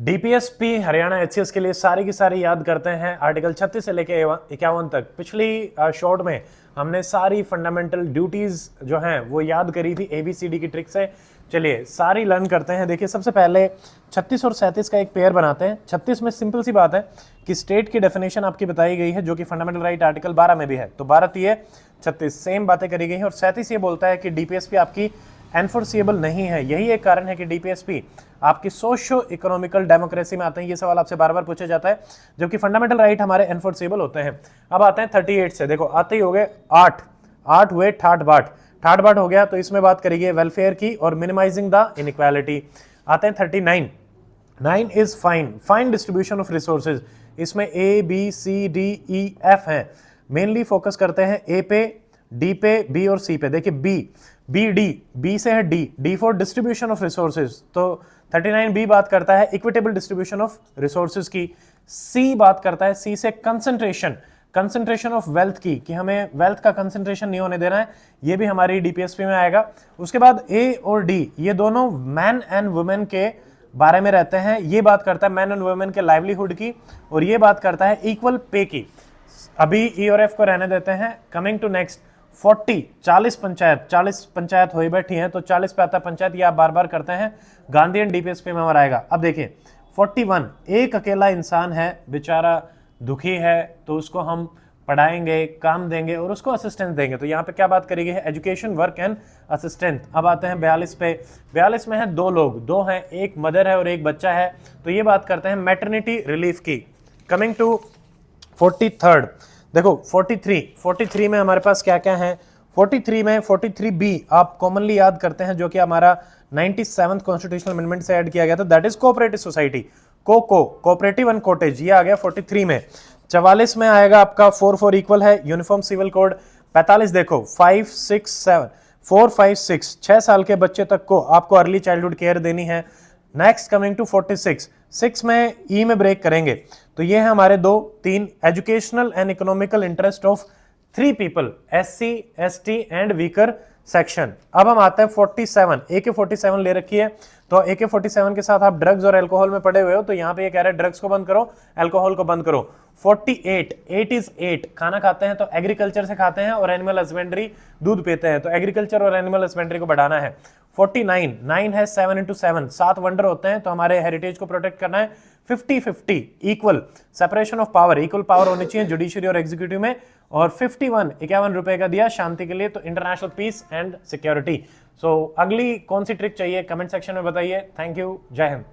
DPSP Haryana HCS के लिए सारी की सारी याद करते हैं आर्टिकल 36 से लेके 51 तक। पिछली शॉर्ट में हमने सारी फंडामेंटल ड्यूटीज जो हैं वो याद करी थी एबीसीडी की ट्रिक से। चलिए सारी लर्न करते हैं। देखिए सबसे पहले 36 और 37 का एक पेयर बनाते हैं। 36 में सिंपल सी बात है कि स्टेट की डेफिनेशन आपकी बताई गई है जो कि फंडामेंटल राइट आर्टिकल 12 में भी है, तो 12 थी 36 सेम बातें करी गई हैं। और 37 ये बोलता है कि डीपीएसपी आपकी एनफोर्सिएबल नहीं है। यही एक कारण है कि डीपीएसपी आपकी सोशो इकोनॉमिकल डेमोक्रेसी में आते हैं। ये सवाल आपसे बार बार पूछा जाता है, जबकि फंडामेंटल राइट हमारे एनफोर्सिएबल होते हैं। अब आते हैं 38 से। देखो आते ही हो गए 8 हुए ठाट बाट हो गया, तो इसमें बात करेंगे वेलफेयर की और मिनिमाइजिंग द इनइक्वालिटी। आते हैं 39। 9 is fine distribution of resources. इसमें A B C D E F है, मेनली फोकस करते हैं ए पे, डी पे, बी और सी पे। देखिए बी से है D for distribution of resources, तो 39 बी बात करता है इक्विटेबल डिस्ट्रीब्यूशन ऑफ रिसोर्सेज की। सी बात करता है, सी से कंसंट्रेशन ऑफ वेल्थ की, कि हमें वेल्थ का कंसंट्रेशन नहीं होने देना है, ये भी हमारी डीपीएसपी में आएगा। उसके बाद ए और डी ये दोनों मैन एंड वुमेन के बारे में रहते हैं। ये बात करता है मैन एंड वुमेन के लाइवलीहुड की, और ये बात करता है इक्वल पे की। अभी ई और एफ को रहने देते हैं। कमिंग टू नेक्स्ट 40 पंचायत हो बैठी हैं, तो 40 पे आता है पंचायत, ये आप बार बार करते हैं। गांधीयन डीपीएसपी में हमारा आएगा। अब देखिए 41 एक अकेला इंसान है, बेचारा दुखी है, तो उसको हम पढ़ाएंगे, काम देंगे और उसको असिस्टेंस देंगे। तो यहाँ पे क्या बात करी गई है, एजुकेशन, वर्क एंड असिस्टेंट। अब आते हैं 42 पे। 42 में है दो हैं, एक मदर है और एक बच्चा है, तो ये बात करते हैं मैटरनिटी रिलीफ की। कमिंग टू 43, देखो 43 में हमारे पास क्या क्या है। 43 में 43 बी आप कॉमनली याद करते हैं, जो कि हमारा 97th कॉन्स्टिट्यूशनल अमेंडमेंट से ऐड किया गया था, that is cooperative society, cooperative and cottage, ये आ गया 43 में। 44 में आएगा आपका 4 इक्वल है, यूनिफॉर्म सिविल कोड। 45 देखो 5 6 7 4 5 6 6 साल के बच्चे तक को आपको अर्ली चाइल्डहुड केयर देनी है। नेक्स्ट कमिंग टू 46 6 में ई में ब्रेक करेंगे, तो ये है हमारे 3 educational and economical interest of 3 people, SC ST and weaker section. अब हम आते हैं 47, AK47 ले रखी है, तो AK47 के साथ आप ड्रग्स और अल्कोहल में पड़े हुए हो, तो यहाँ पे ये कह रहा है ड्रग्स को बंद करो, अल्कोहल को बंद करो। 48 8 इज 8 खाना खाते हैं तो एग्रीकल्चर से खाते हैं और एनिमल हस्बेंड्री दूध पीते हैं, तो एग्रीकल्चर और एनिमल हस्बेंड्री को बढ़ाना है। 49 9 है 7 into 7 7 वंडर होते हैं, तो हमारे हेरिटेज को प्रोटेक्ट करना है। 50-50 equal separation of power, equal power होनी चाहिए जुडिशरी और एग्जीक्यूटिव में। और 51 रुपए का दिया शांति के लिए, तो इंटरनेशनल पीस एंड सिक्योरिटी। सो अगली कौन सी ट्रिक चाहिए कमेंट सेक्शन में बताइए। थैंक यू, जय हिंद।